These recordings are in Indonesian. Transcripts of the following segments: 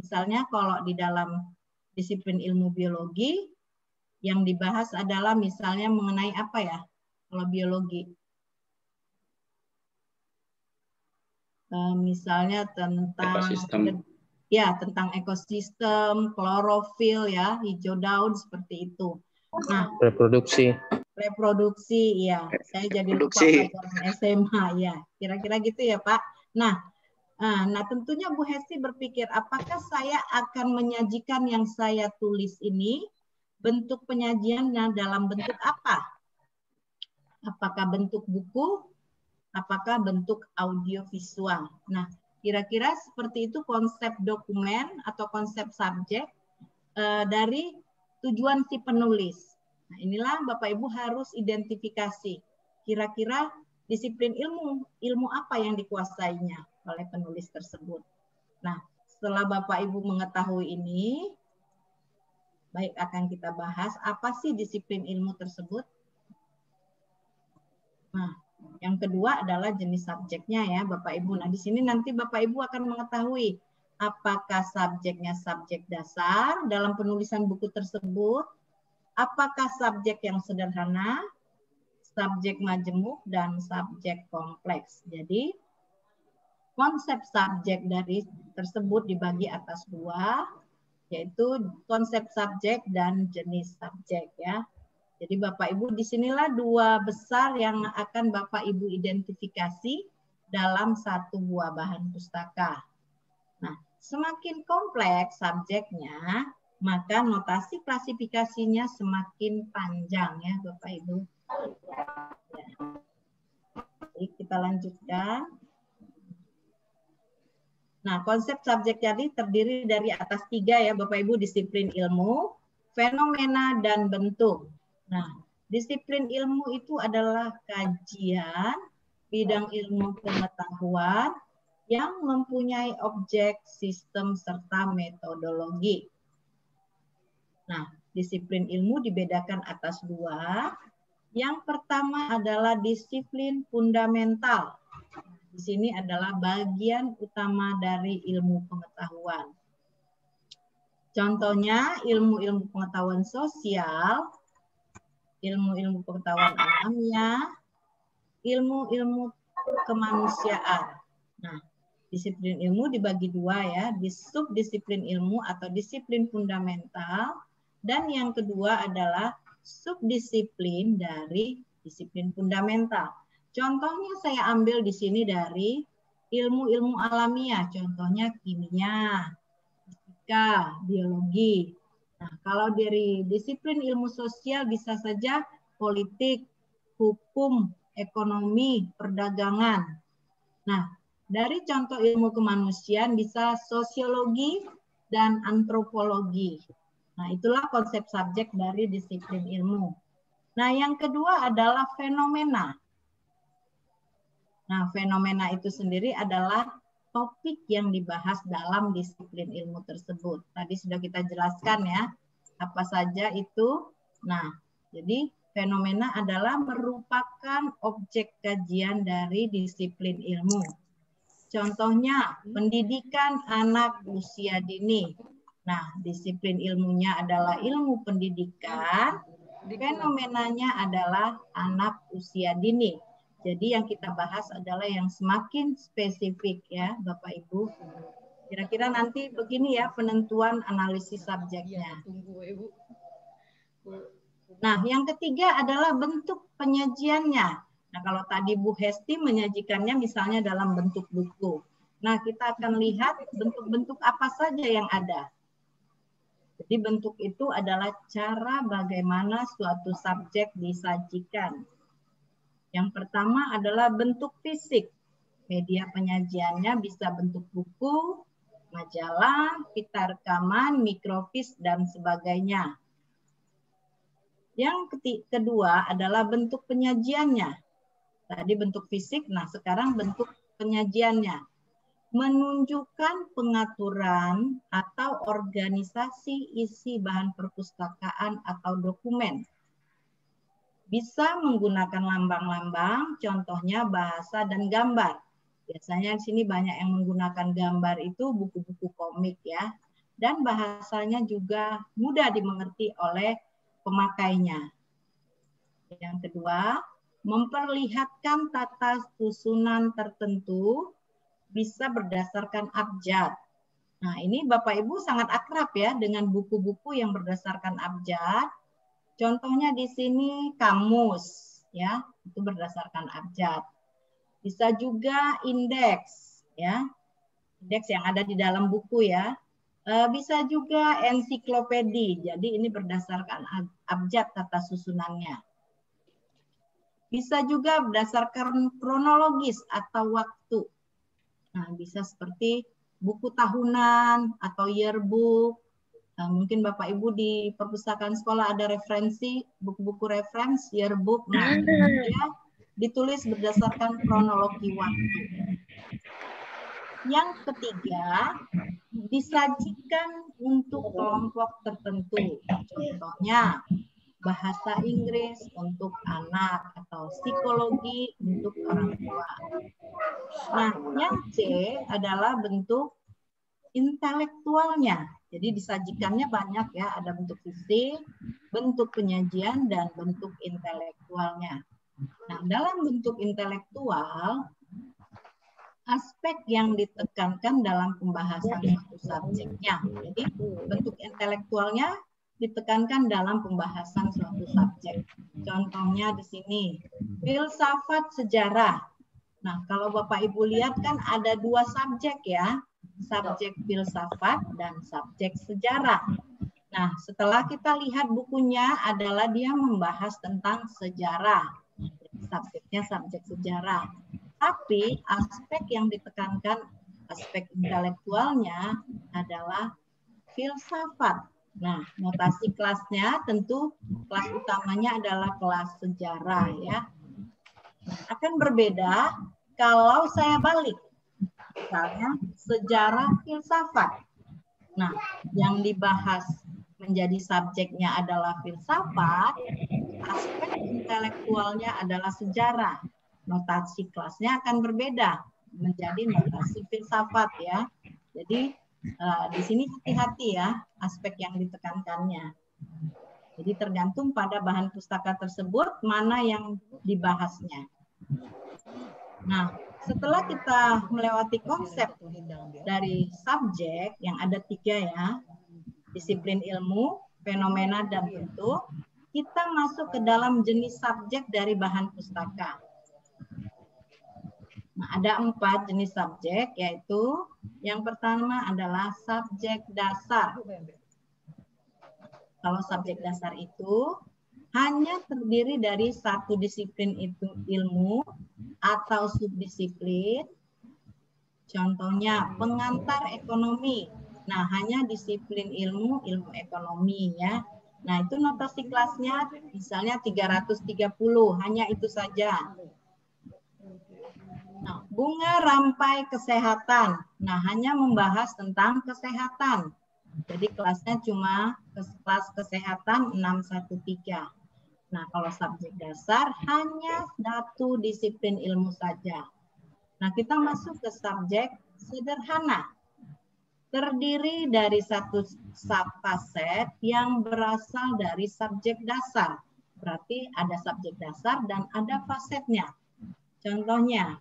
Misalnya kalau di dalam disiplin ilmu biologi, yang dibahas adalah misalnya mengenai apa ya, kalau biologi. Misalnya tentang ekosistem. Ya, tentang ekosistem, klorofil ya, hijau daun seperti itu. Nah, Reproduksi. ya. Saya jadi lupa pelajaran SMA ya. Kira-kira gitu ya, Pak. Nah, tentunya Bu Hesti berpikir apakah saya akan menyajikan yang saya tulis ini bentuk penyajiannya dalam bentuk apa? Apakah bentuk buku? Apakah bentuk audiovisual? Nah, kira-kira seperti itu konsep dokumen atau konsep subjek dari tujuan si penulis. Nah, inilah Bapak Ibu harus identifikasi. Kira-kira disiplin ilmu apa yang dikuasainya oleh penulis tersebut. Nah, setelah Bapak Ibu mengetahui ini, baik akan kita bahas apa sih disiplin ilmu tersebut. Nah, yang kedua adalah jenis subjeknya ya Bapak Ibu. Nah, di sini nanti Bapak Ibu akan mengetahui apakah subjeknya subjek dasar dalam penulisan buku tersebut, apakah subjek yang sederhana, subjek majemuk, dan subjek kompleks. Jadi, konsep subjek dari tersebut dibagi atas dua, yaitu konsep subjek dan jenis subjek ya. Jadi Bapak Ibu disinilah dua besar yang akan Bapak Ibu identifikasi dalam satu buah bahan pustaka. Nah, semakin kompleks subjeknya, maka notasi klasifikasinya semakin panjang ya Bapak Ibu. Ya. Jadi kita lanjutkan. Nah, konsep subjek jadi terdiri dari atas tiga ya Bapak Ibu, disiplin ilmu, fenomena, dan bentuk. Nah, disiplin ilmu itu adalah kajian bidang ilmu pengetahuan yang mempunyai objek, sistem, serta metodologi. Nah, disiplin ilmu dibedakan atas dua. Yang pertama adalah disiplin fundamental. Di sini adalah bagian utama dari ilmu pengetahuan. Contohnya ilmu-ilmu pengetahuan sosial, ilmu-ilmu pengetahuan alamiah, ilmu-ilmu kemanusiaan. Nah, disiplin ilmu dibagi dua ya, di subdisiplin ilmu atau disiplin fundamental, dan yang kedua adalah subdisiplin dari disiplin fundamental. Contohnya saya ambil di sini dari ilmu-ilmu alamiah, contohnya kimia, fisika, biologi. Nah, kalau dari disiplin ilmu sosial bisa saja politik, hukum, ekonomi, perdagangan. Nah, dari contoh ilmu kemanusiaan bisa sosiologi dan antropologi. Nah, itulah konsep subjek dari disiplin ilmu. Nah, yang kedua adalah fenomena. Nah, fenomena itu sendiri adalah topik yang dibahas dalam disiplin ilmu tersebut. Tadi sudah kita jelaskan ya, apa saja itu. Nah, jadi fenomena adalah merupakan objek kajian dari disiplin ilmu. Contohnya, pendidikan anak usia dini. Nah, disiplin ilmunya adalah ilmu pendidikan, fenomenanya adalah anak usia dini. Jadi yang kita bahas adalah yang semakin spesifik ya Bapak Ibu. Kira-kira nanti begini ya penentuan analisis subjeknya. Nah, yang ketiga adalah bentuk penyajiannya. Nah, kalau tadi Bu Hesti menyajikannya misalnya dalam bentuk buku. Nah, kita akan lihat bentuk-bentuk apa saja yang ada. Jadi bentuk itu adalah cara bagaimana suatu subjek disajikan. Yang pertama adalah bentuk fisik. Media penyajiannya bisa bentuk buku, majalah, pita rekaman, mikrofis, dan sebagainya. Yang kedua adalah bentuk penyajiannya. Tadi bentuk fisik, nah sekarang bentuk penyajiannya. Menunjukkan pengaturan atau organisasi isi bahan perpustakaan atau dokumen. Bisa menggunakan lambang-lambang, contohnya bahasa dan gambar. Biasanya di sini banyak yang menggunakan gambar itu buku-buku komik ya. dan bahasanya juga mudah dimengerti oleh pemakainya. Yang kedua, memperlihatkan tata susunan tertentu bisa berdasarkan abjad. Nah, ini Bapak Ibu sangat akrab ya dengan buku-buku yang berdasarkan abjad. Contohnya di sini kamus ya, itu berdasarkan abjad. Bisa juga indeks ya. Indeks yang ada di dalam buku ya. Bisa juga ensiklopedi. Jadi ini berdasarkan abjad tata susunannya. Bisa juga berdasarkan kronologis atau waktu. Nah, bisa seperti buku tahunan atau yearbook. Nah, mungkin Bapak Ibu di perpustakaan sekolah ada referensi, buku-buku referensi, yearbook. Nah, dia ditulis berdasarkan kronologi waktu. Yang ketiga, disajikan untuk kelompok tertentu. Contohnya, bahasa Inggris untuk anak atau psikologi untuk orang tua. Nah, yang C adalah bentuk intelektualnya. Jadi disajikannya banyak ya, ada bentuk fisik, bentuk penyajian, dan bentuk intelektualnya. Nah, dalam bentuk intelektual, aspek yang ditekankan dalam pembahasan suatu subjeknya. Jadi bentuk intelektualnya ditekankan dalam pembahasan suatu subjek. Contohnya di sini, filsafat sejarah. Nah, kalau Bapak Ibu lihat kan ada dua subjek ya, subjek filsafat dan subjek sejarah. Nah, setelah kita lihat bukunya adalah dia membahas tentang sejarah. Subjeknya subjek sejarah. Tapi aspek yang ditekankan, aspek intelektualnya adalah filsafat. Nah, notasi kelasnya tentu kelas utamanya adalah kelas sejarah ya. Akan berbeda kalau saya balik. Misalnya sejarah filsafat. Nah, yang dibahas menjadi subjeknya adalah filsafat, aspek intelektualnya adalah sejarah. Notasi kelasnya akan berbeda menjadi notasi filsafat ya. Jadi di sini hati-hati ya aspek yang ditekankannya. Jadi tergantung pada bahan pustaka tersebut mana yang dibahasnya. Nah, setelah kita melewati konsep dari subjek yang ada 3 ya, disiplin ilmu, fenomena, dan bentuk, kita masuk ke dalam jenis subjek dari bahan pustaka. Nah, ada 4 jenis subjek, yaitu yang pertama adalah subjek dasar. Kalau subjek dasar itu hanya terdiri dari satu disiplin itu ilmu atau subdisiplin. Contohnya pengantar ekonomi. Nah, hanya disiplin ilmu ekonomi ya. Nah, itu notasi kelasnya misalnya 330, hanya itu saja. Nah, bunga rampai kesehatan. Nah, hanya membahas tentang kesehatan. Jadi kelasnya cuma kelas kesehatan 613. Nah, kalau subjek dasar hanya satu disiplin ilmu saja. Nah, kita masuk ke subjek sederhana. Terdiri dari satu subset yang berasal dari subjek dasar. Berarti ada subjek dasar dan ada fasetnya. Contohnya,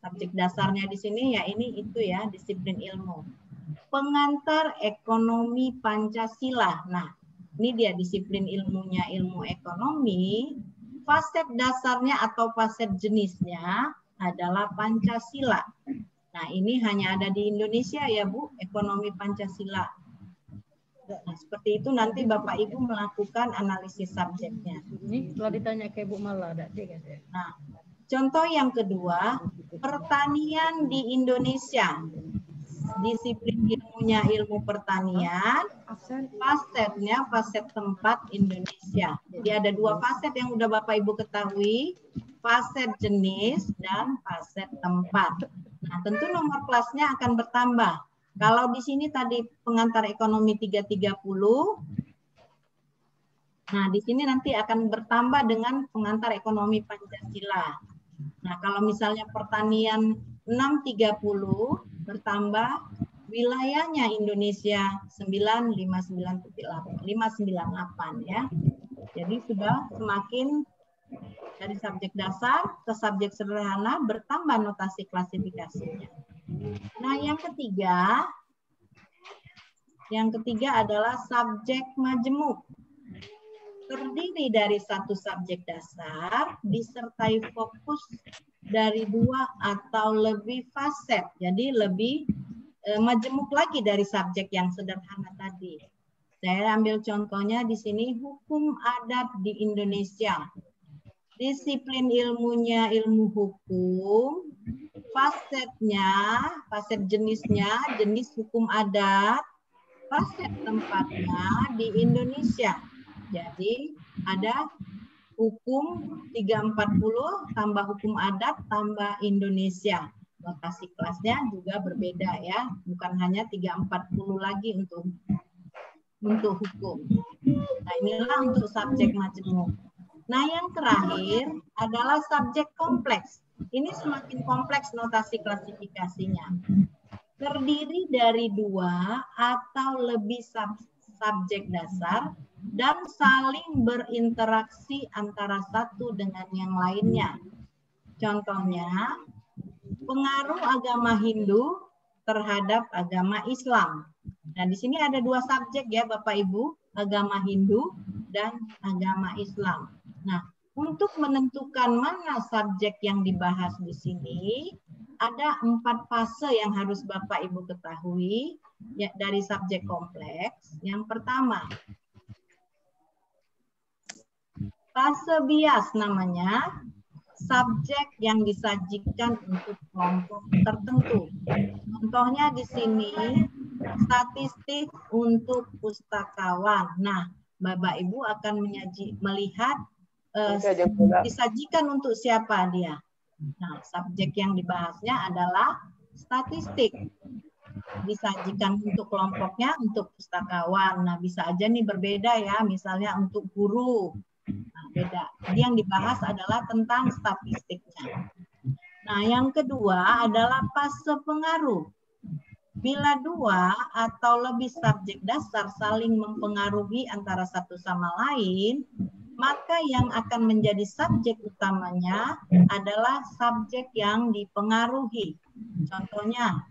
subjek dasarnya di sini ya ini itu ya, disiplin ilmu. Pengantar ekonomi Pancasila. Nah, ini dia disiplin ilmunya ilmu ekonomi. Faset dasarnya atau faset jenisnya adalah Pancasila. Nah, ini hanya ada di Indonesia ya, Bu, ekonomi Pancasila. Nah, seperti itu nanti Bapak Ibu melakukan analisis subjeknya. Ini kalau ditanya ke Bu Mala ada dia. Nah, contoh yang kedua, pertanian di Indonesia. Disiplin ilmunya ilmu pertanian, fasetnya faset tempat Indonesia. Jadi ada 2 faset yang udah Bapak Ibu ketahui, faset jenis dan faset tempat. Nah, tentu nomor kelasnya akan bertambah. Kalau di sini tadi pengantar ekonomi 330, nah di sini nanti akan bertambah dengan pengantar ekonomi Pancasila. Nah, kalau misalnya pertanian 630 bertambah wilayahnya Indonesia 598 ya. Jadi sudah semakin dari subjek dasar ke subjek sederhana bertambah notasi klasifikasinya. Nah, yang ketiga adalah subjek majemuk. Terdiri dari satu subjek dasar disertai fokus dari 2 atau lebih faset. Jadi lebih majemuk lagi dari subjek yang sederhana tadi. Saya ambil contohnya di sini, hukum adat di Indonesia. Disiplin ilmunya ilmu hukum, fasetnya, faset jenisnya, jenis hukum adat, faset tempatnya di Indonesia. Jadi ada hukum 340 tambah hukum adat tambah Indonesia. Notasi kelasnya juga berbeda ya, bukan hanya 340 lagi untuk hukum. Nah, inilah untuk subjek majemuk. Nah, yang terakhir adalah subjek kompleks. Ini semakin kompleks notasi klasifikasinya. Terdiri dari 2 atau lebih subjek dasar dan saling berinteraksi antara satu dengan yang lainnya. Contohnya, pengaruh agama Hindu terhadap agama Islam. Nah, di sini ada 2 subjek ya Bapak Ibu, agama Hindu dan agama Islam. Nah, untuk menentukan mana subjek yang dibahas di sini, ada 4 fase yang harus Bapak Ibu ketahui ya, dari subjek kompleks. Yang pertama, fase bias namanya, subjek yang disajikan untuk kelompok tertentu. Contohnya di sini, statistik untuk pustakawan. Nah, Bapak Ibu akan melihat disajikan untuk siapa dia. Nah, subjek yang dibahasnya adalah statistik. Disajikan untuk kelompoknya, untuk pustakawan. Nah, bisa aja nih berbeda ya, misalnya untuk guru. Nah, beda. Jadi yang dibahas adalah tentang statistiknya. Nah, yang kedua adalah fase pengaruh. Bila 2 atau lebih subjek dasar saling mempengaruhi antara satu sama lain, maka yang akan menjadi subjek utamanya adalah subjek yang dipengaruhi. Contohnya,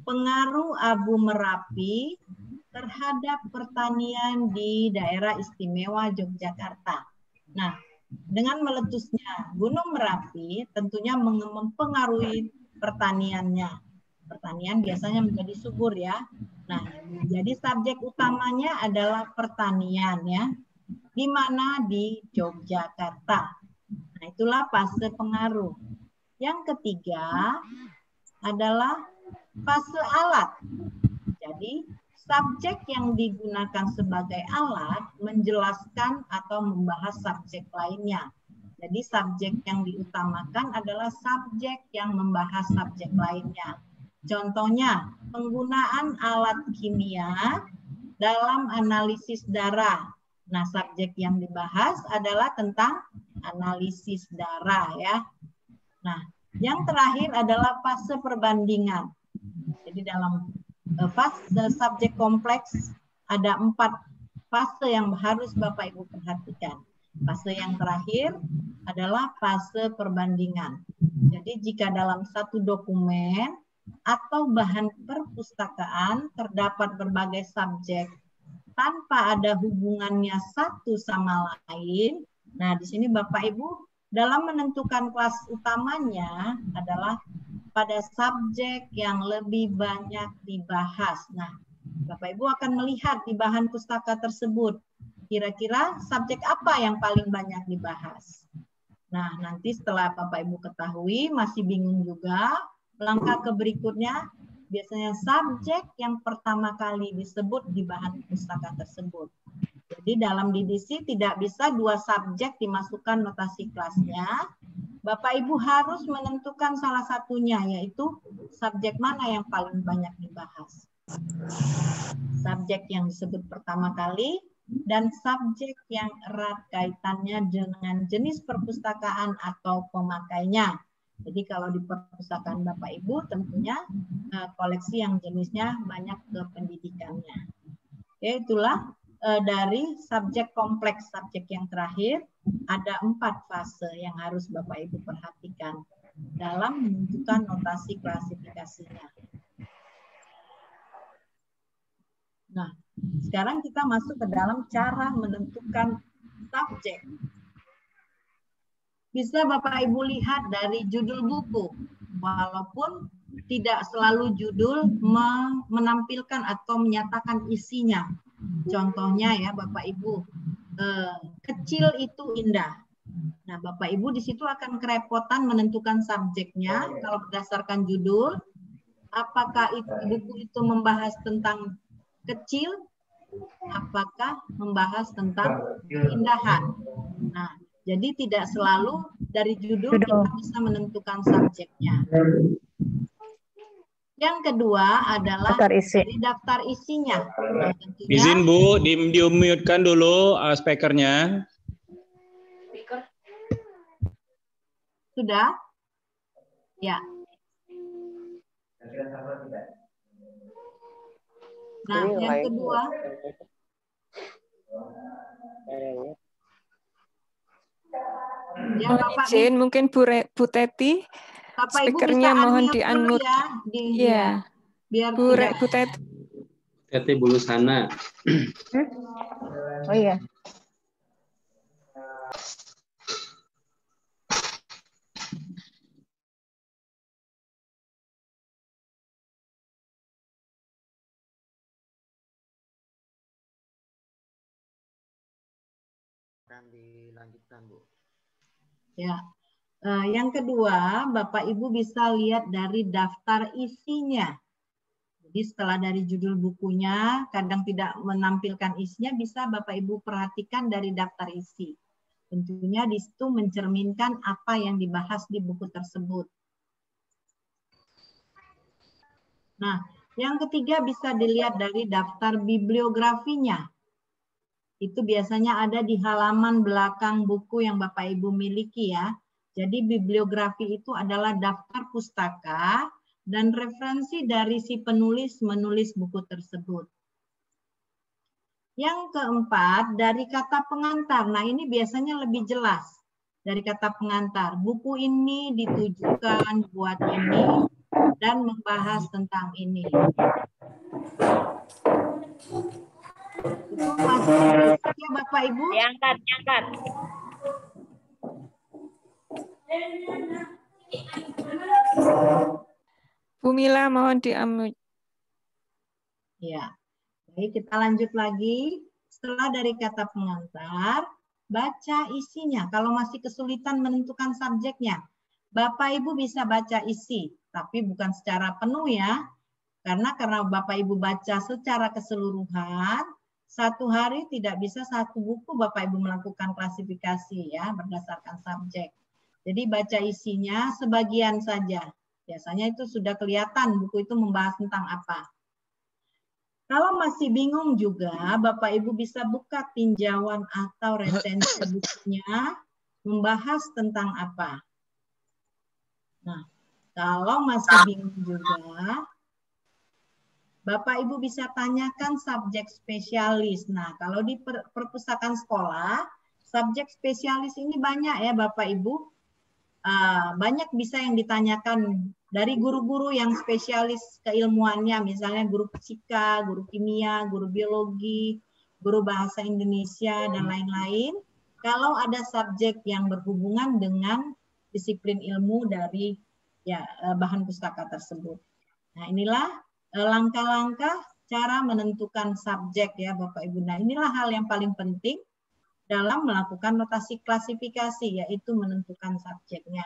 pengaruh Abu Merapi terhadap pertanian di daerah istimewa Yogyakarta. Nah, dengan meletusnya Gunung Merapi tentunya mempengaruhi pertaniannya. Pertanian biasanya menjadi subur ya. Nah, jadi subjek utamanya adalah pertanian ya. Di mana? Di Yogyakarta. Nah, itulah fase pengaruh. Yang ketiga adalah fase alat. Jadi, subjek yang digunakan sebagai alat menjelaskan atau membahas subjek lainnya. Jadi, subjek yang diutamakan adalah subjek yang membahas subjek lainnya. Contohnya, penggunaan alat kimia dalam analisis darah. Nah, subjek yang dibahas adalah tentang analisis darah ya. Nah, yang terakhir adalah fase perbandingan. Jadi dalam fase subjek kompleks ada 4 fase yang harus Bapak Ibu perhatikan. Fase yang terakhir adalah fase perbandingan. Jadi jika dalam satu dokumen atau bahan perpustakaan terdapat berbagai subjek tanpa ada hubungannya satu sama lain, nah di sini Bapak Ibu dalam menentukan kelas utamanya adalah pada subjek yang lebih banyak dibahas. Nah, Bapak Ibu akan melihat di bahan pustaka tersebut, kira-kira subjek apa yang paling banyak dibahas. Nah, nanti setelah Bapak Ibu ketahui, masih bingung juga, langkah ke berikutnya, biasanya subjek yang pertama kali disebut di bahan pustaka tersebut. Jadi dalam DDC tidak bisa 2 subjek dimasukkan notasi kelasnya. Bapak Ibu harus menentukan salah satunya, yaitu subjek mana yang paling banyak dibahas. Subjek yang disebut pertama kali dan subjek yang erat kaitannya dengan jenis perpustakaan atau pemakainya. Jadi kalau di perpustakaan Bapak Ibu tentunya koleksi yang jenisnya banyak ke pendidikannya. Oke, itulah dari subjek kompleks, subjek yang terakhir ada 4 fase yang harus Bapak Ibu perhatikan dalam menentukan notasi klasifikasinya. Nah, sekarang kita masuk ke dalam cara menentukan subjek. Bisa Bapak Ibu lihat dari judul buku, walaupun tidak selalu judul menampilkan atau menyatakan isinya. Contohnya ya Bapak Ibu, kecil itu indah. Nah Bapak Ibu di situ akan kerepotan menentukan subjeknya kalau berdasarkan judul. Apakah buku itu membahas tentang kecil? Apakah membahas tentang keindahan? Nah, jadi tidak selalu dari judul kita bisa menentukan subjeknya. Yang kedua adalah dari daftar isinya. Nah, tentunya, izin Bu, di-mute-kan dulu speakernya. Sudah? Ya. Nah, yang kedua. Ya, Bapak izin, mungkin Bu Teti, Bapak speakernya mohon di-unmute. Ya, biar Bu Teti. Teti bulu sana. Oh iya. Dilanjutkan, Bu. Ya. Yang kedua, Bapak Ibu bisa lihat dari daftar isinya. Jadi setelah dari judul bukunya, kadang tidak menampilkan isinya, bisa Bapak Ibu perhatikan dari daftar isi. Tentunya di situ mencerminkan apa yang dibahas di buku tersebut. Nah, yang ketiga bisa dilihat dari daftar bibliografinya. Itu biasanya ada di halaman belakang buku yang Bapak Ibu miliki ya. Jadi bibliografi itu adalah daftar pustaka dan referensi dari si penulis menulis buku tersebut. Yang keempat, dari kata pengantar. Nah, ini biasanya lebih jelas. Dari kata pengantar, buku ini ditujukan buat ini dan membahas tentang ini. Itu masih bisa ya Bapak Ibu? Diangkat. Bu Mila mohon di-unmute. Ya. Baik, kita lanjut lagi. Setelah dari kata pengantar, baca isinya. Kalau masih kesulitan menentukan subjeknya, Bapak Ibu bisa baca isi, tapi bukan secara penuh ya. Karena Bapak Ibu baca secara keseluruhan, satu hari tidak bisa satu buku Bapak Ibu melakukan klasifikasi ya berdasarkan subjek. Jadi baca isinya sebagian saja. Biasanya itu sudah kelihatan buku itu membahas tentang apa. Kalau masih bingung juga, Bapak Ibu bisa buka tinjauan atau resensi bukunya membahas tentang apa. Nah, kalau masih bingung juga, Bapak Ibu bisa tanyakan subjek spesialis. Nah, kalau di perpustakaan sekolah, subjek spesialis ini banyak ya Bapak Ibu. Banyak bisa yang ditanyakan dari guru-guru yang spesialis keilmuannya, misalnya guru fisika, guru kimia, guru biologi, guru bahasa Indonesia, dan lain-lain. Kalau ada subjek yang berhubungan dengan disiplin ilmu dari ya bahan pustaka tersebut. Nah, inilah langkah-langkah cara menentukan subjek ya Bapak Ibu. Nah, inilah hal yang paling penting dalam melakukan notasi klasifikasi, yaitu menentukan subjeknya.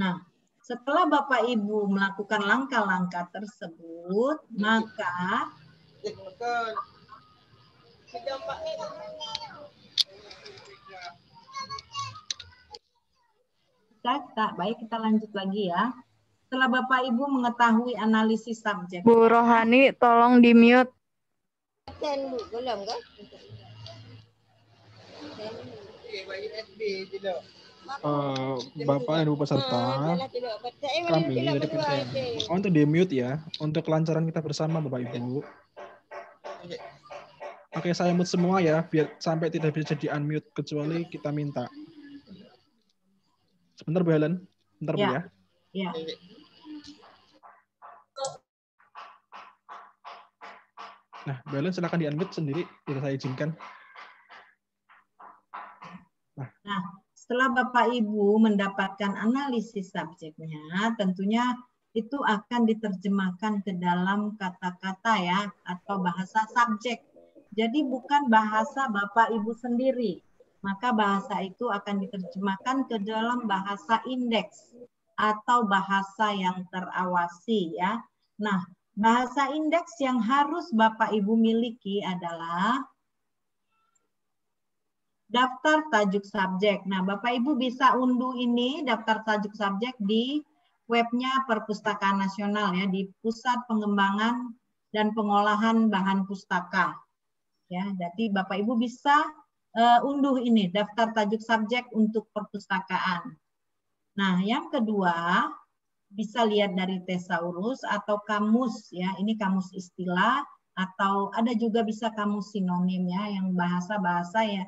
Nah, setelah Bapak Ibu melakukan langkah-langkah tersebut, maka kita lanjut lagi ya. Setelah Bapak Ibu mengetahui analisis subjek. Bu Rohani, tolong di-mute. Bapak dan Ibu peserta, kami dari PTN untuk di-mute ya, untuk kelancaran kita bersama Bapak Ibu. Oke, saya mute semua ya, biar sampai tidak bisa di-unmute, kecuali kita minta. Sebentar Bu Helen, bentar Bu ya. Ya. Nah, Bu Helen silakan di-unmute sendiri, tidak saya izinkan. Nah, setelah Bapak Ibu mendapatkan analisis subjeknya, tentunya itu akan diterjemahkan ke dalam kata-kata ya, atau bahasa subjek. Jadi bukan bahasa Bapak Ibu sendiri, maka bahasa itu akan diterjemahkan ke dalam bahasa indeks atau bahasa yang terawasi ya. Nah, bahasa indeks yang harus Bapak Ibu miliki adalah daftar tajuk subjek. Nah, Bapak Ibu bisa unduh ini daftar tajuk subjek di webnya Perpustakaan Nasional ya, di Pusat Pengembangan dan Pengolahan Bahan Pustaka. Ya, jadi Bapak Ibu bisa unduh ini daftar tajuk subjek untuk perpustakaan. Nah, yang kedua bisa lihat dari thesaurus atau kamus ya. Ini kamus istilah atau ada juga bisa kamus sinonim ya, yang bahasa-bahasa ya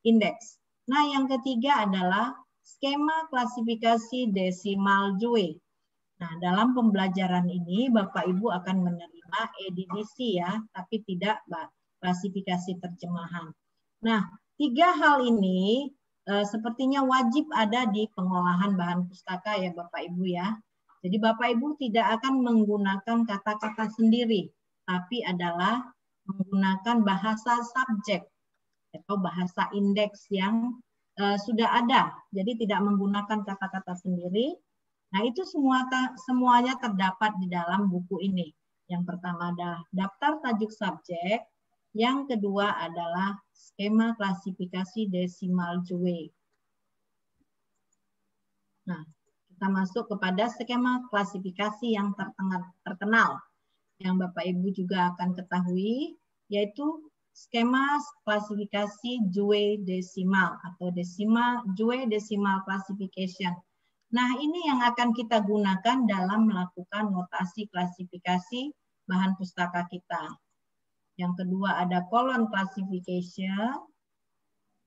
indeks. Nah, yang ketiga adalah skema klasifikasi desimal Dewey. Nah, dalam pembelajaran ini Bapak Ibu akan menerima edisi ya, tapi tidak klasifikasi terjemahan. Nah, tiga hal ini sepertinya wajib ada di pengolahan bahan pustaka ya Bapak Ibu ya. Jadi Bapak Ibu tidak akan menggunakan kata-kata sendiri, tapi adalah menggunakan bahasa subjek atau bahasa indeks yang sudah ada. Jadi tidak menggunakan kata-kata sendiri. Nah, itu semuanya terdapat di dalam buku ini. Yang pertama adalah daftar tajuk subjek, yang kedua adalah skema klasifikasi desimal Dewey. Nah, kita masuk kepada skema klasifikasi yang terkenal yang Bapak Ibu juga akan ketahui, yaitu skema klasifikasi Dewey Decimal atau Dewey Decimal Classification. Nah, ini yang akan kita gunakan dalam melakukan notasi klasifikasi bahan pustaka kita. Yang kedua ada colon classification,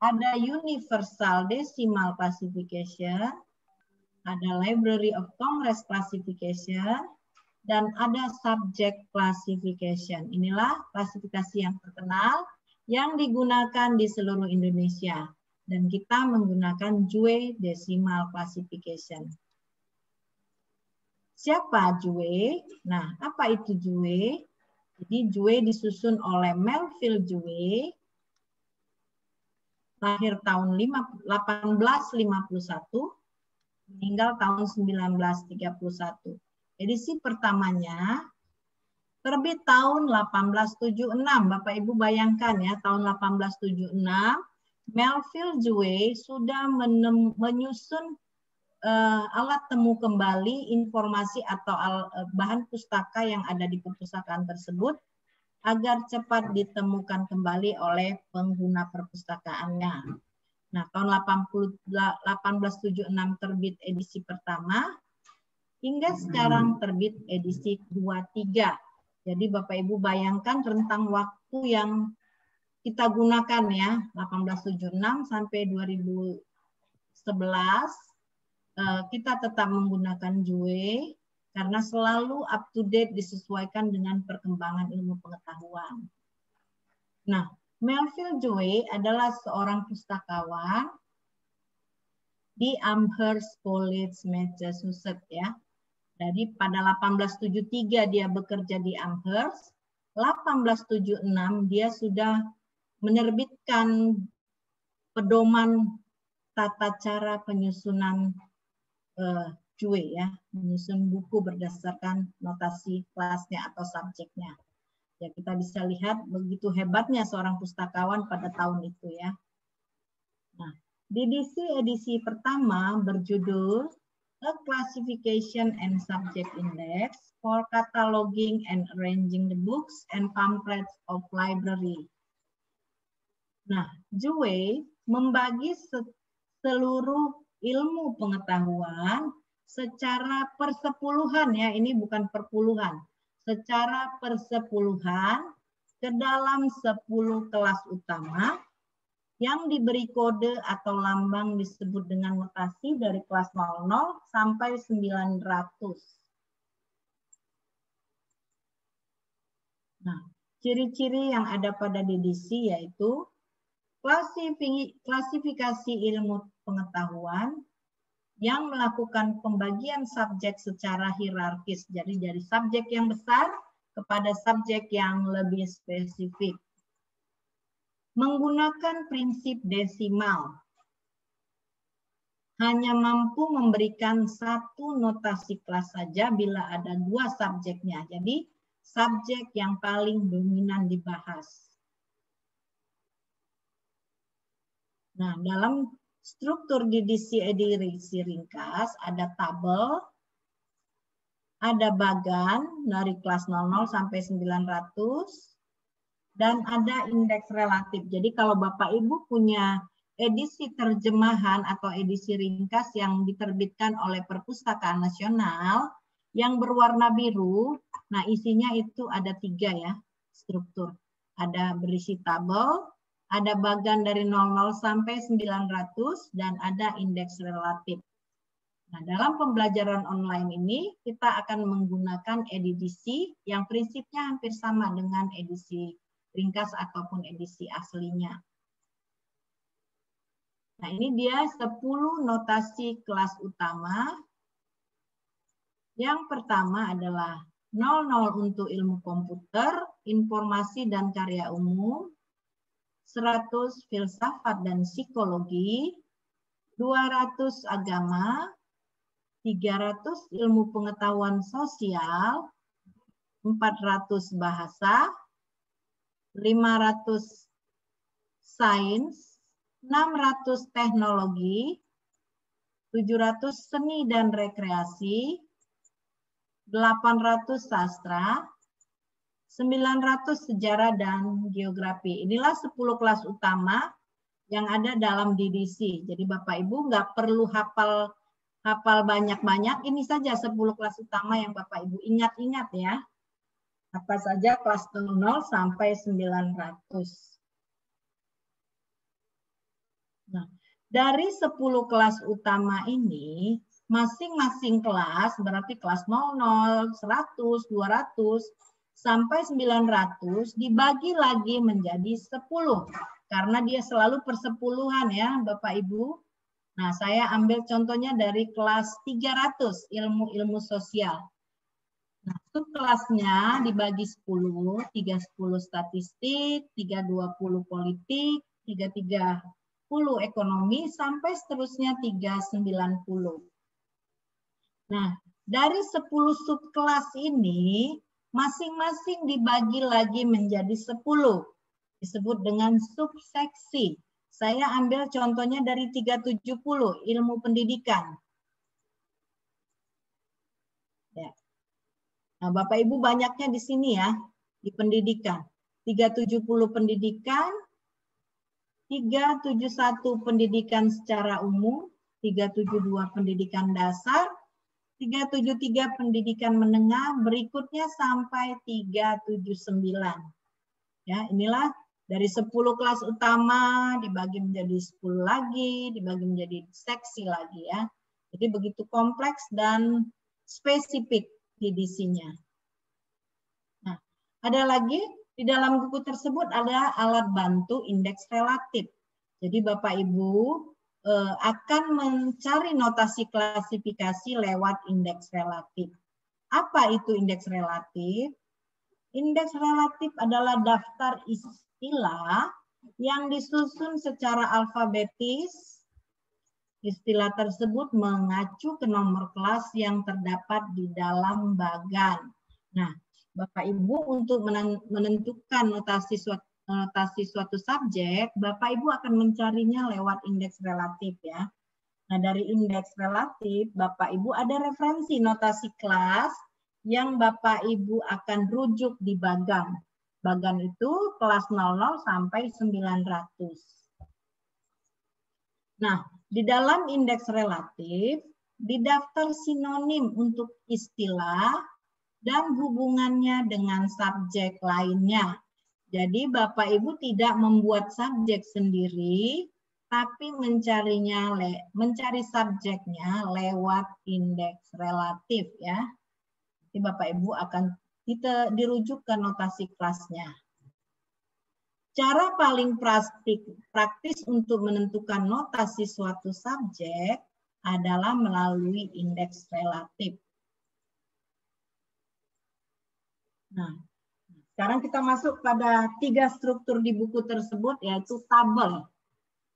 ada universal decimal classification, ada Library of Congress classification, dan ada subject classification. Inilah klasifikasi yang terkenal yang digunakan di seluruh Indonesia. Dan kita menggunakan Dewey Decimal Classification. Siapa Dewey? Nah, apa itu Dewey? Jadi Dewey disusun oleh Melville Dewey, lahir tahun 1851, meninggal tahun 1931. Edisi pertamanya terbit tahun 1876. Bapak Ibu bayangkan ya, tahun 1876 Melville Dewey sudah menyusun alat temu kembali informasi atau bahan pustaka yang ada di perpustakaan tersebut agar cepat ditemukan kembali oleh pengguna perpustakaannya. Nah, tahun 1876 terbit edisi pertama, hingga sekarang terbit edisi 23. Jadi Bapak Ibu bayangkan rentang waktu yang kita gunakan ya, 1876 sampai 2011, kita tetap menggunakan Dewey karena selalu up to date disesuaikan dengan perkembangan ilmu pengetahuan. Nah, Melville Dewey adalah seorang pustakawan di Amherst College, Massachusetts ya. Jadi pada 1873 dia bekerja di Amherst, 1876 dia sudah menerbitkan pedoman tata cara penyusunan Dewey ya, menyusun buku berdasarkan notasi kelasnya atau subjeknya. Ya, kita bisa lihat begitu hebatnya seorang pustakawan pada tahun itu ya. Nah, di edisi pertama berjudul A Classification and Subject Index for Cataloging and Arranging the Books and Pamphlets of Library. Nah, Dewey membagi seluruh ilmu pengetahuan secara persepuluhan ya, ini bukan perpuluhan, secara persepuluhan ke dalam 10 kelas utama yang diberi kode atau lambang disebut dengan notasi dari kelas 00 sampai 900. Nah, ciri-ciri yang ada pada DDC yaitu klasifikasi ilmu pengetahuan yang melakukan pembagian subjek secara hierarkis. Jadi dari subjek yang besar kepada subjek yang lebih spesifik. Menggunakan prinsip desimal. Hanya mampu memberikan satu notasi kelas saja bila ada 2 subjeknya. Jadi subjek yang paling dominan dibahas. Nah, dalam struktur DDC edisi ringkas ada tabel, ada bagan dari kelas 00 sampai 900, dan ada indeks relatif. Jadi kalau Bapak Ibu punya edisi terjemahan atau edisi ringkas yang diterbitkan oleh Perpustakaan Nasional yang berwarna biru, nah isinya itu ada 3 ya struktur. Ada berisi tabel, ada bagan dari 00 sampai 900, dan ada indeks relatif. Nah, dalam pembelajaran online ini, kita akan menggunakan edisi yang prinsipnya hampir sama dengan edisi ringkas ataupun edisi aslinya. Nah, ini dia 10 notasi kelas utama. Yang pertama adalah 00 untuk ilmu komputer, informasi dan karya umum, 100 filsafat dan psikologi, 200 agama, 300 ilmu pengetahuan sosial, 400 bahasa, 500 sains, 600 teknologi, 700 seni dan rekreasi, 800 sastra, 900 sejarah dan geografi. Inilah 10 kelas utama yang ada dalam DDC. Jadi Bapak Ibu nggak perlu hafal banyak-banyak. Ini saja 10 kelas utama yang Bapak Ibu ingat-ingat ya. Apa saja kelas 00 sampai 900. Nah, dari 10 kelas utama ini, masing-masing kelas, berarti kelas 00, 100, 200, sampai 900 dibagi lagi menjadi 10. Karena dia selalu persepuluhan ya Bapak Ibu. Nah, saya ambil contohnya dari kelas 300, ilmu sosial. Nah, subkelasnya dibagi 10, 310 statistik, 320 politik, 330 ekonomi, sampai seterusnya 390. Nah, dari 10 subkelas ini, masing-masing dibagi lagi menjadi 10. Disebut dengan subseksi. Saya ambil contohnya dari 370, ilmu pendidikan. Ya. Nah, Bapak Ibu banyaknya di sini ya, di pendidikan. 370 pendidikan, 371 pendidikan secara umum, 372 pendidikan dasar, 373 pendidikan menengah, berikutnya sampai 379. Ya, inilah dari 10 kelas utama dibagi menjadi 10 lagi, dibagi menjadi seksi lagi ya. Jadi begitu kompleks dan spesifik DDC-nya. Nah, ada lagi di dalam buku tersebut ada alat bantu indeks relatif. Jadi Bapak Ibu akan mencari notasi klasifikasi lewat indeks relatif. Apa itu indeks relatif? Indeks relatif adalah daftar istilah yang disusun secara alfabetis. Istilah tersebut mengacu ke nomor kelas yang terdapat di dalam bagan. Nah, Bapak Ibu untuk menentukan notasi suatu subjek, Bapak Ibu akan mencarinya lewat indeks relatif ya. Nah, dari indeks relatif, Bapak Ibu ada referensi notasi kelas yang Bapak Ibu akan rujuk di bagan. Bagan itu kelas 00 sampai 900. Nah, di dalam indeks relatif, didaftar sinonim untuk istilah dan hubungannya dengan subjek lainnya. Jadi Bapak Ibu tidak membuat subjek sendiri, tapi mencari subjeknya lewat indeks relatif ya. Jadi Bapak Ibu akan dirujuk ke notasi kelasnya. Cara paling praktis untuk menentukan notasi suatu subjek adalah melalui indeks relatif. Nah, sekarang kita masuk pada 3 struktur di buku tersebut, yaitu tabel.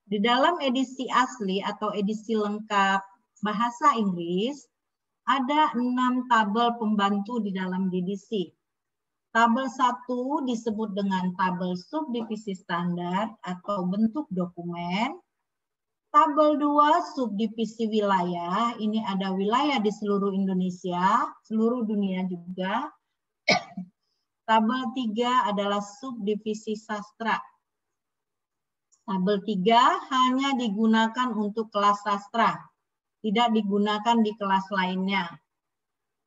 Di dalam edisi asli atau edisi lengkap bahasa Inggris, ada 6 tabel pembantu di dalam edisi. Tabel 1 disebut dengan tabel subdivisi standar atau bentuk dokumen. Tabel 2 subdivisi wilayah, ini ada wilayah di seluruh Indonesia, seluruh dunia juga. Tabel 3 adalah subdivisi sastra. Tabel 3 hanya digunakan untuk kelas sastra, tidak digunakan di kelas lainnya.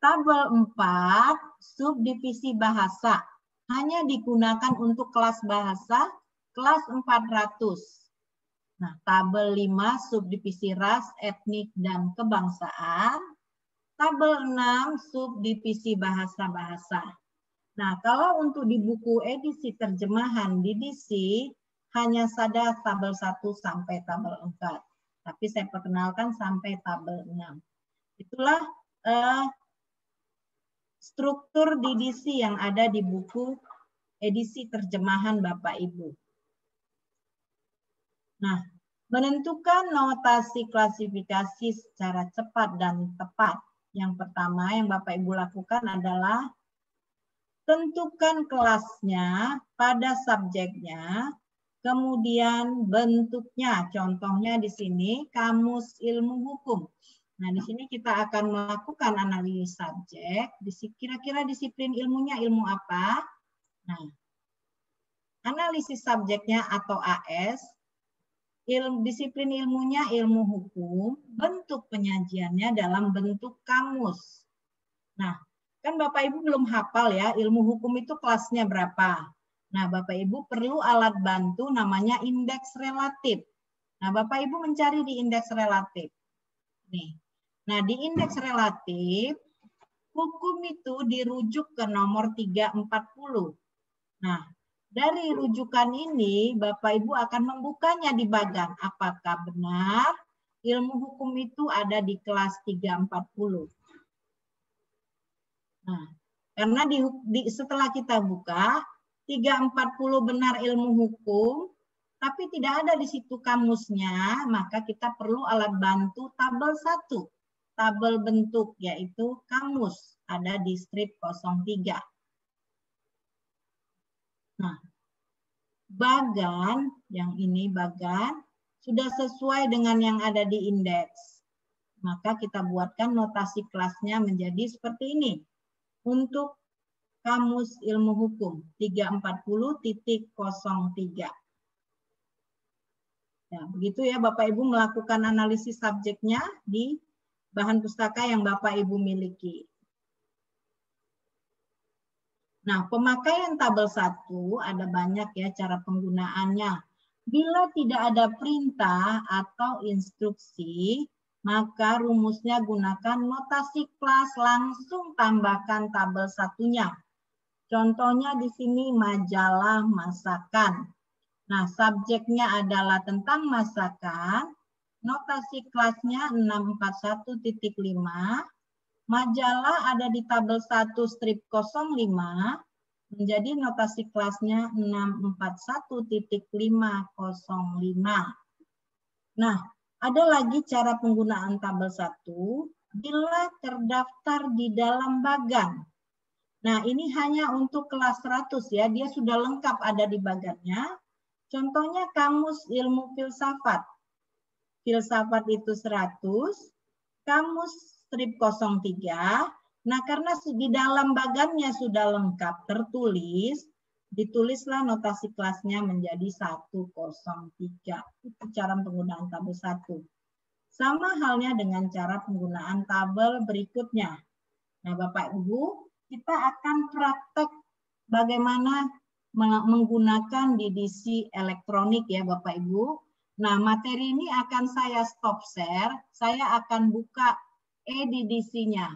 Tabel 4, subdivisi bahasa, hanya digunakan untuk kelas bahasa, kelas 400. Nah, tabel 5, subdivisi ras, etnik, dan kebangsaan. Tabel 6, subdivisi bahasa-bahasa. Nah, kalau untuk di buku edisi terjemahan DDC, hanya saja tabel 1 sampai tabel 4. Tapi saya perkenalkan sampai tabel 6. Itulah struktur DDC yang ada di buku edisi terjemahan Bapak Ibu. Nah, menentukan notasi klasifikasi secara cepat dan tepat. Yang pertama yang Bapak Ibu lakukan adalah tentukan kelasnya pada subjeknya, kemudian bentuknya. Contohnya di sini Kamus Ilmu Hukum. Nah, di sini kita akan melakukan analisis subjek. Kira-kira disiplin ilmunya ilmu apa? Nah, analisis subjeknya atau AS, disiplin ilmunya ilmu hukum, bentuk penyajiannya dalam bentuk kamus. Nah, kan Bapak Ibu belum hafal ya, ilmu hukum itu kelasnya berapa. Nah, Bapak Ibu perlu alat bantu namanya indeks relatif. Nah, Bapak Ibu mencari di indeks relatif. Nih. Nah, di indeks relatif, hukum itu dirujuk ke nomor 340. Nah, dari rujukan ini, Bapak Ibu akan membukanya di bagan. Apakah benar ilmu hukum itu ada di kelas 340? Nah, karena setelah kita buka, 340 benar ilmu hukum, tapi tidak ada di situ kamusnya, maka kita perlu alat bantu tabel 1. Tabel bentuk, yaitu kamus, ada di strip 03. Nah, bagan, yang ini bagan, sudah sesuai dengan yang ada di indeks. Maka kita buatkan notasi kelasnya menjadi seperti ini. Untuk Kamus Ilmu Hukum, 340.03. Ya, begitu ya Bapak Ibu melakukan analisis subjeknya di bahan pustaka yang Bapak Ibu miliki. Nah, pemakaian tabel 1 ada banyak ya cara penggunaannya. Bila tidak ada perintah atau instruksi, maka rumusnya gunakan notasi kelas, langsung tambahkan tabel 1-nya. Contohnya di sini majalah masakan. Nah, subjeknya adalah tentang masakan. Notasi kelasnya 641.5. Majalah ada di tabel 1 strip 05. Menjadi notasi kelasnya 641.505. Nah, ada lagi cara penggunaan tabel 1 bila terdaftar di dalam bagan. Nah, ini hanya untuk kelas 100 ya, dia sudah lengkap ada di bagannya. Contohnya Kamus Ilmu Filsafat. Filsafat itu 100, Kamus strip 03. Nah, karena di dalam bagannya sudah lengkap tertulis, ditulislah notasi kelasnya menjadi 103. Itu cara penggunaan tabel 1. Sama halnya dengan cara penggunaan tabel berikutnya. Nah, Bapak Ibu, kita akan praktek bagaimana menggunakan DDC elektronik ya Bapak Ibu. Nah, materi ini akan saya stop share. Saya akan buka e-DDC-nya.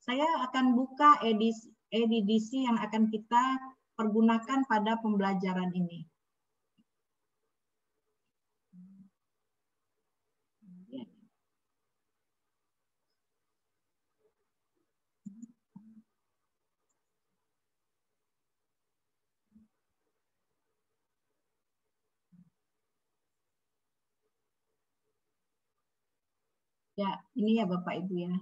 Saya akan buka e-DDC yang akan kita pergunakan pada pembelajaran ini. Ya, ini ya Bapak Ibu ya.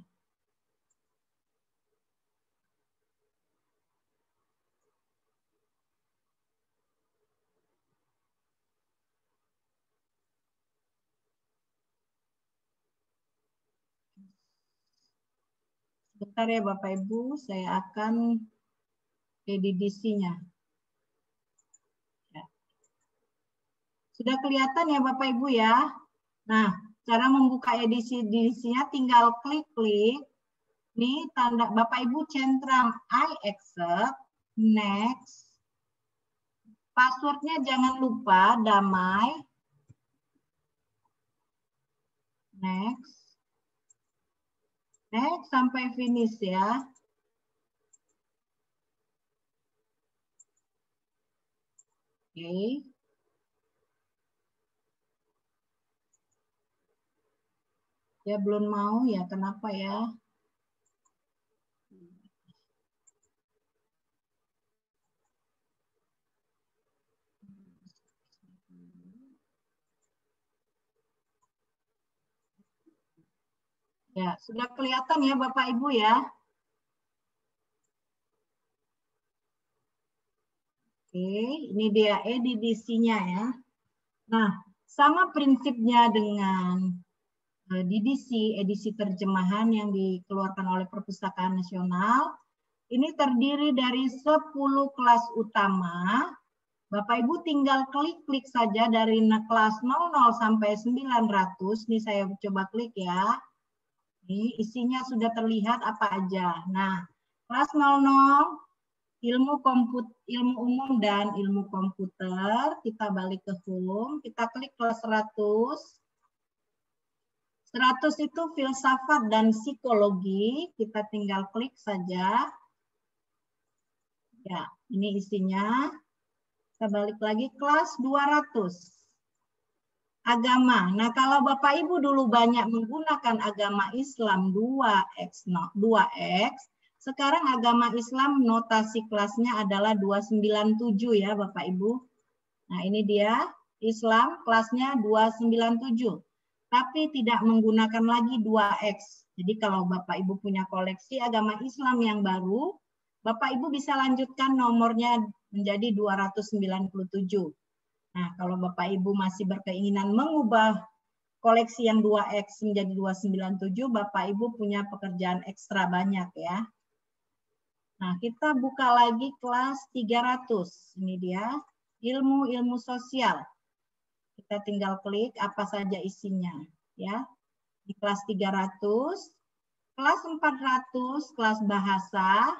Sebentar ya Bapak Ibu, saya akan e-DDC-nya. Ya. Sudah kelihatan ya Bapak Ibu ya. Nah, cara membuka e-DDC-nya tinggal klik-klik. Nih tanda Bapak Ibu centang I accept, next. Passwordnya jangan lupa damai. Next. Next sampai finish ya. Oke. Ya belum mau ya, kenapa ya? Ya, sudah kelihatan ya Bapak Ibu ya. Oke, ini dia e-DDC-nya ya. Nah, sama prinsipnya dengan DDC, edisi terjemahan yang dikeluarkan oleh Perpustakaan Nasional. Ini terdiri dari 10 kelas utama. Bapak Ibu tinggal klik-klik saja dari kelas 00 sampai 900. Ini saya coba klik ya. Ini isinya sudah terlihat apa aja. Nah, kelas 00 ilmu umum dan ilmu komputer, kita balik ke home, kita klik kelas 100. 100 itu filsafat dan psikologi, kita tinggal klik saja. Ya, ini isinya. Kita balik lagi kelas 200. Agama. Nah, kalau Bapak Ibu dulu banyak menggunakan agama Islam 2X, sekarang agama Islam notasi kelasnya adalah 297 ya Bapak Ibu. Nah, ini dia Islam kelasnya 297. Tapi tidak menggunakan lagi 2X. Jadi kalau Bapak Ibu punya koleksi agama Islam yang baru, Bapak Ibu bisa lanjutkan nomornya menjadi 297. Nah, kalau Bapak Ibu masih berkeinginan mengubah koleksi yang 2X menjadi 297, Bapak Ibu punya pekerjaan ekstra banyak ya. Nah, kita buka lagi kelas 300. Ini dia, ilmu sosial. Kita tinggal klik apa saja isinya ya. Di kelas 300, kelas 400, kelas bahasa,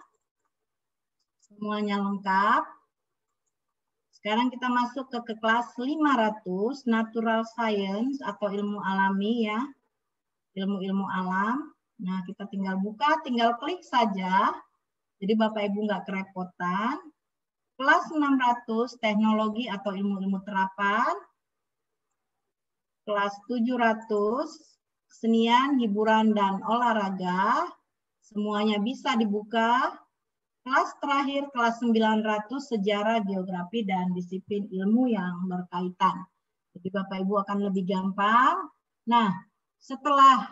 semuanya lengkap. Sekarang kita masuk ke kelas 500, natural science atau ilmu alami ya. Ilmu alam. Nah, kita tinggal buka, tinggal klik saja. Jadi Bapak Ibu nggak kerepotan. Kelas 600, teknologi atau ilmu terapan. Kelas 700, kesenian, hiburan, dan olahraga. Semuanya bisa dibuka. Kelas terakhir, kelas 900, sejarah, geografi, dan disiplin ilmu yang berkaitan. Jadi Bapak Ibu akan lebih gampang. Nah, setelah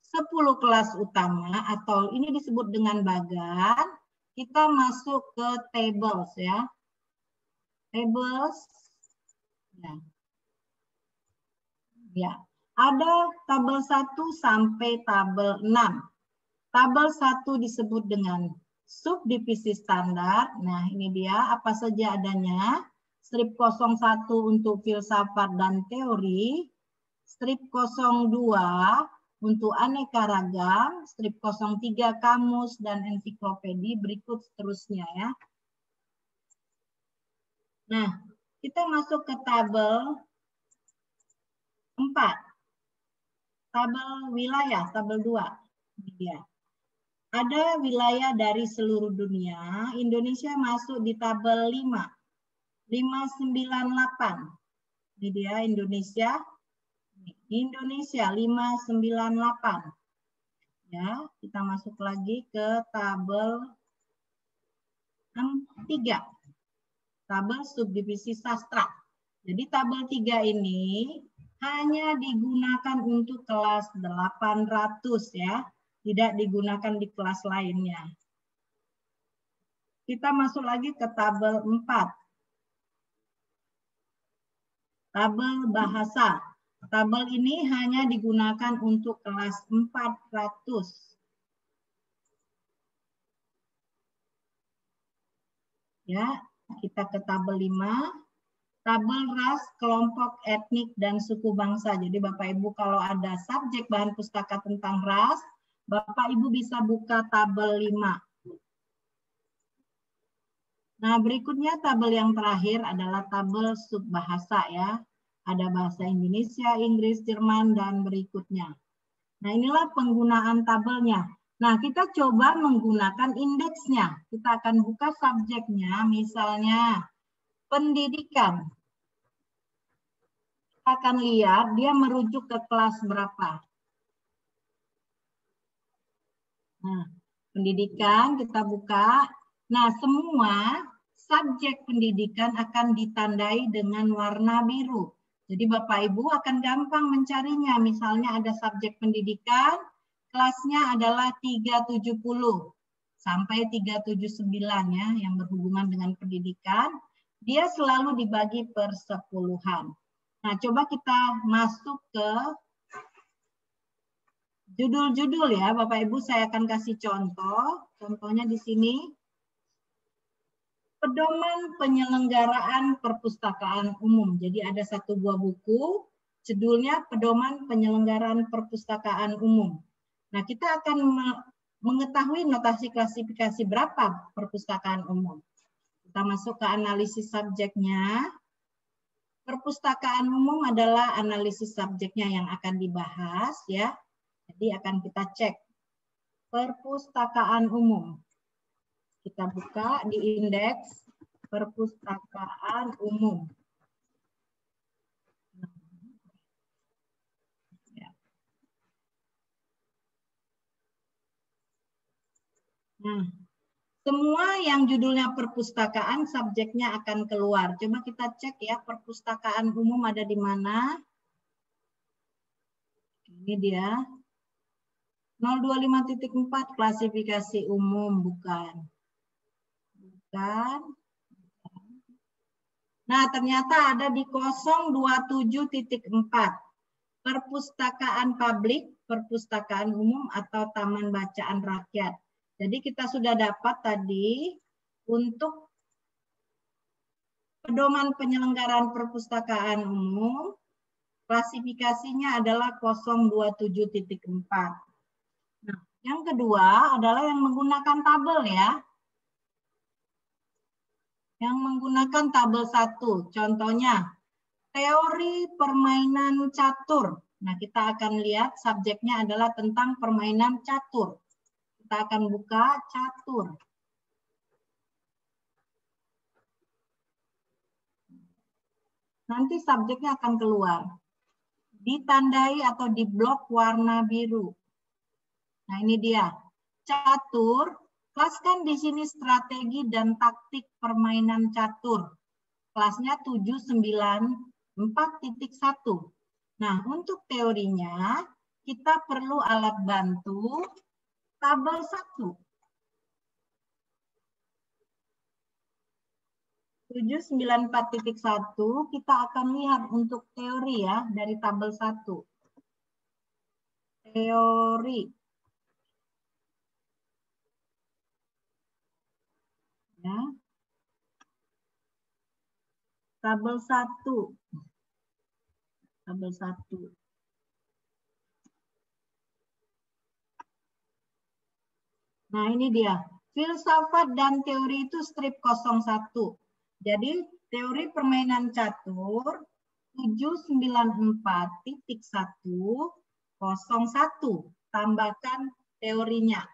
10 kelas utama, atau ini disebut dengan bagan, kita masuk ke tables ya. Tables. Nah. Ya, ada tabel 1 sampai tabel 6. Tabel 1 disebut dengan subdivisi standar. Nah, ini dia apa saja adanya. Strip 01 untuk filsafat dan teori, strip 02 untuk aneka ragam, strip 03 kamus dan ensiklopedi, berikut seterusnya ya. Nah, kita masuk ke tabel 4. Tabel wilayah, tabel 2. Ini dia. Ada wilayah dari seluruh dunia, Indonesia masuk di tabel 5. 598. Ini dia Indonesia. Indonesia 598. Ya, kita masuk lagi ke tabel 3. Tabel subdivisi sastra. Jadi tabel 3 ini hanya digunakan untuk kelas 800 ya, tidak digunakan di kelas lainnya. Kita masuk lagi ke tabel 4. Tabel bahasa. Tabel ini hanya digunakan untuk kelas 400. Ya, kita ke tabel 5. Tabel ras, kelompok etnik dan suku bangsa. Jadi Bapak Ibu kalau ada subjek bahan pustaka tentang ras, Bapak Ibu bisa buka tabel 5. Nah, berikutnya tabel yang terakhir adalah tabel subbahasa ya. Ada bahasa Indonesia, Inggris, Jerman, dan berikutnya. Nah, inilah penggunaan tabelnya. Nah, kita coba menggunakan indeksnya. Kita akan buka subjeknya, misalnya pendidikan. Kita akan lihat dia merujuk ke kelas berapa. Nah, pendidikan kita buka. Nah, semua subjek pendidikan akan ditandai dengan warna biru. Jadi Bapak Ibu akan gampang mencarinya. Misalnya ada subjek pendidikan, kelasnya adalah 370 sampai 379 ya, yang berhubungan dengan pendidikan. Dia selalu dibagi per 10-an. Nah, coba kita masuk ke judul-judul ya, Bapak Ibu saya akan kasih contoh. Contohnya di sini. Pedoman penyelenggaraan perpustakaan umum. Jadi ada satu buah buku, judulnya Pedoman Penyelenggaraan Perpustakaan Umum. Nah, kita akan mengetahui notasi klasifikasi berapa perpustakaan umum. Kita masuk ke analisis subjeknya. Perpustakaan umum adalah analisis subjeknya yang akan dibahas ya. Jadi akan kita cek perpustakaan umum. Kita buka di indeks perpustakaan umum. Nah, semua yang judulnya perpustakaan, subjeknya akan keluar. Coba kita cek ya, perpustakaan umum ada di mana. Ini dia. 025.4 klasifikasi umum, bukan. Bukan. Nah, ternyata ada di 027.4. Perpustakaan publik, perpustakaan umum, atau taman bacaan rakyat. Jadi kita sudah dapat tadi untuk pedoman penyelenggaraan perpustakaan umum, klasifikasinya adalah 027.4. Nah, yang kedua adalah yang menggunakan tabel ya. Yang menggunakan tabel 1. Contohnya, teori permainan catur. Nah, kita akan lihat subjeknya adalah tentang permainan catur. Kita akan buka catur. Nanti subjeknya akan keluar. Ditandai atau di blok warna biru. Nah, ini dia. Catur. Kelaskan di sini strategi dan taktik permainan catur. Kelasnya 794.1. Nah, untuk teorinya kita perlu alat bantu tabel 1. 794.1 kita akan lihat untuk teori ya dari tabel 1. Teori. tabel 1. Tabel 1. Nah, ini dia. Filsafat dan teori itu strip 01. Jadi, teori permainan catur 794.101. Tambahkan teorinya.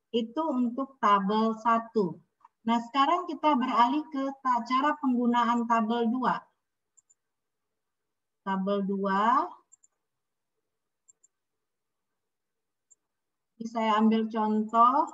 Itu untuk tabel 1. Nah, sekarang kita beralih ke cara penggunaan tabel 2. Tabel 2. Ini saya ambil contoh.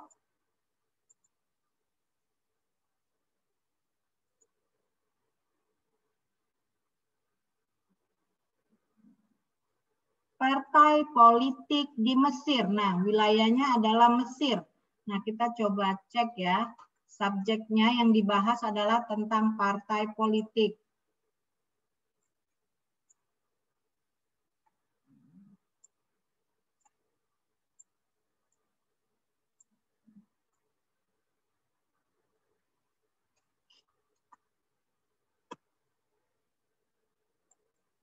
Partai politik di Mesir. Nah, wilayahnya adalah Mesir. Nah, kita coba cek ya. Subjeknya yang dibahas adalah tentang partai politik.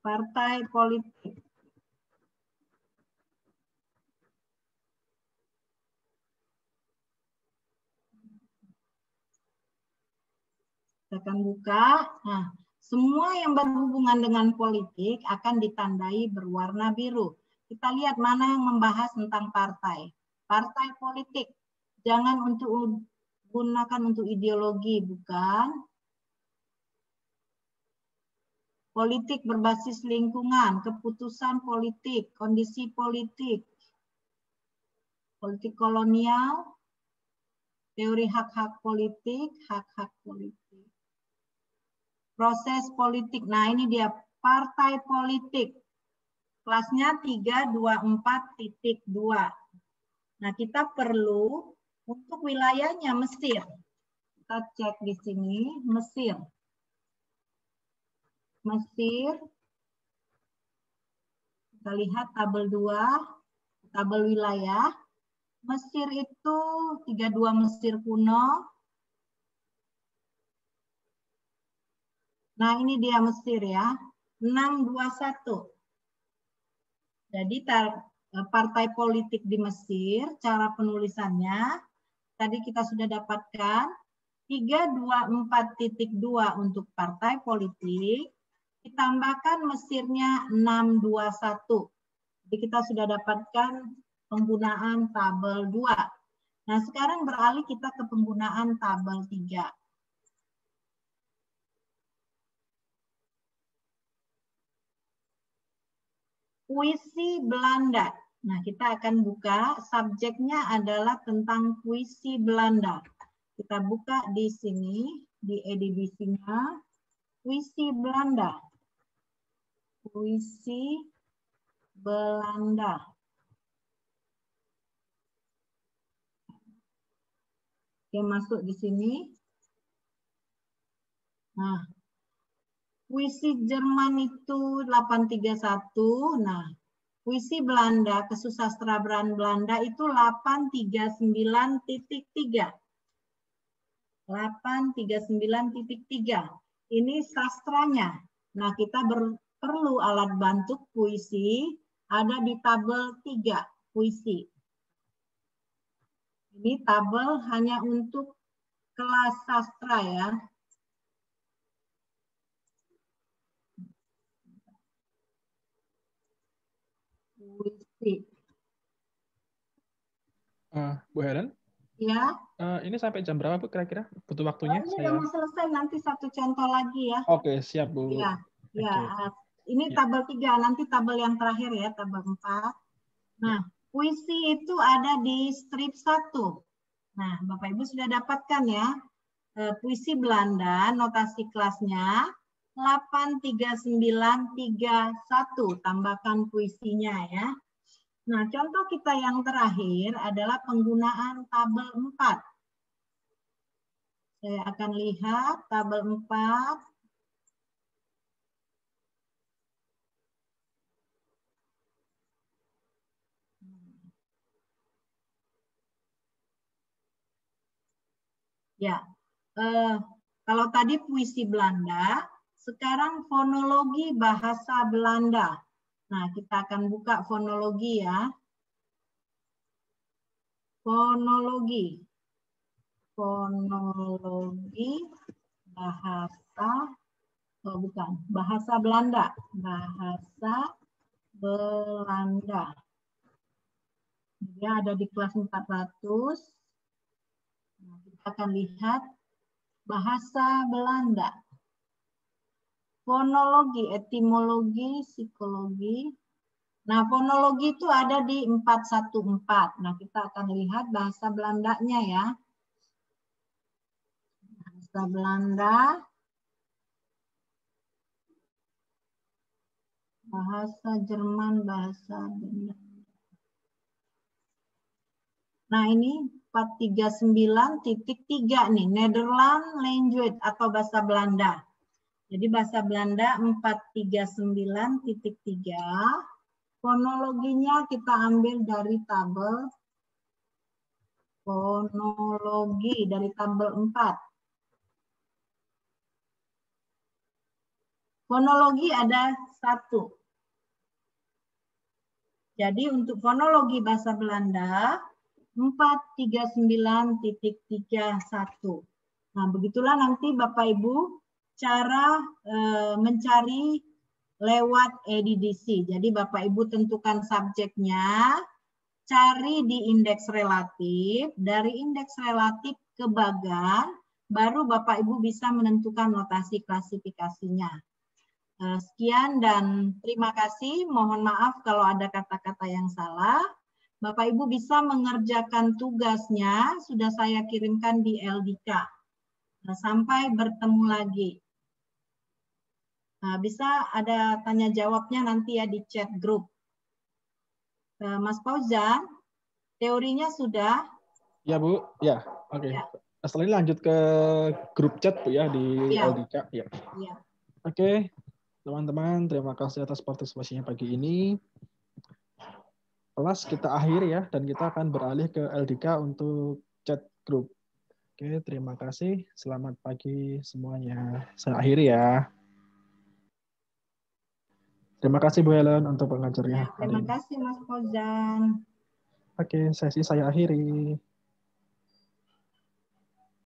Partai politik. Kita akan buka. Nah, semua yang berhubungan dengan politik akan ditandai berwarna biru. Kita lihat mana yang membahas tentang partai. Partai politik. Jangan gunakan untuk ideologi, bukan. Politik berbasis lingkungan, keputusan politik, kondisi politik, politik kolonial, teori hak-hak politik, hak-hak politik. Proses politik. Nah, ini dia partai politik. Kelasnya 324.2. Nah, kita perlu untuk wilayahnya Mesir. Kita cek di sini, Mesir. Mesir. Kita lihat tabel 2, tabel wilayah. Mesir itu 32 Mesir kuno. Nah, ini dia Mesir ya, 621. Jadi partai politik di Mesir, cara penulisannya, tadi kita sudah dapatkan 324.2 untuk partai politik, ditambahkan Mesirnya 621. Jadi kita sudah dapatkan penggunaan tabel 2. Nah, sekarang beralih kita ke penggunaan tabel 3. Puisi Belanda. Nah, kita akan buka, subjeknya adalah tentang puisi Belanda. Kita buka di sini, di edisinya, puisi Belanda. Puisi Belanda. Oke, masuk di sini. Nah, puisi Jerman itu 831. Nah, puisi Belanda, kesusastraan Belanda itu 839.3. 839.3. Ini sastranya. Nah, kita perlu alat bantu puisi, ada di tabel 3, puisi. Ini tabel hanya untuk kelas sastra ya. Puisi. Bu Helen? Ya. Ini sampai jam berapa Bu kira-kira? Butuh waktunya? Ini udah mau selesai, nanti satu contoh lagi ya. Oke, siap Bu. Ya, ya. Ini Ya. tabel 3, nanti tabel yang terakhir ya, tabel 4. Nah, puisi itu ada di strip 1. Nah, Bapak Ibu sudah dapatkan ya. Puisi Belanda, notasi kelasnya 83931, tambahkan puisinya ya. Nah, contoh kita yang terakhir adalah penggunaan tabel 4. Saya akan lihat tabel 4. Ya, kalau tadi puisi Belanda, sekarang fonologi bahasa Belanda. Nah, kita akan buka fonologi ya. Fonologi. Fonologi bahasa, oh bukan, bahasa Belanda. Bahasa Belanda. Dia ada di kelas 400. Nah, kita akan lihat bahasa Belanda. Fonologi, etimologi, psikologi. Nah, fonologi itu ada di 414. Nah, kita akan lihat bahasa Belandanya ya. Bahasa Belanda. Bahasa Jerman, bahasa Belanda. Nah, ini 439.3 nih, Netherlands language atau bahasa Belanda. Jadi bahasa Belanda 439.3. Fonologinya kita ambil dari tabel fonologi dari tabel 4. Fonologi ada 1. Jadi untuk fonologi bahasa Belanda 439.31. Nah, begitulah nanti Bapak Ibu cara mencari lewat EDDC. Jadi Bapak Ibu tentukan subjeknya, cari di indeks relatif, dari indeks relatif ke bagan, baru Bapak Ibu bisa menentukan notasi klasifikasinya. Sekian dan terima kasih. Mohon maaf kalau ada kata-kata yang salah. Bapak Ibu bisa mengerjakan tugasnya, sudah saya kirimkan di LDK. Nah, sampai bertemu lagi. Nah, bisa ada tanya jawabnya nanti ya di chat grup. Mas Fauzan, teorinya sudah? Ya Bu, ya, oke. Ya. Setelah ini lanjut ke grup chat Bu ya di Ya. LDK. Ya. Ya. Oke, teman-teman, terima kasih atas partisipasinya pagi ini. Kelas kita akhiri ya, dan kita akan beralih ke LDK untuk chat grup. Oke, terima kasih. Selamat pagi semuanya. Saya akhiri ya. Terima kasih Bu Helen untuk pengajarnya. Ya, terima kasih Mas Fauzan. Oke, sesi saya akhiri.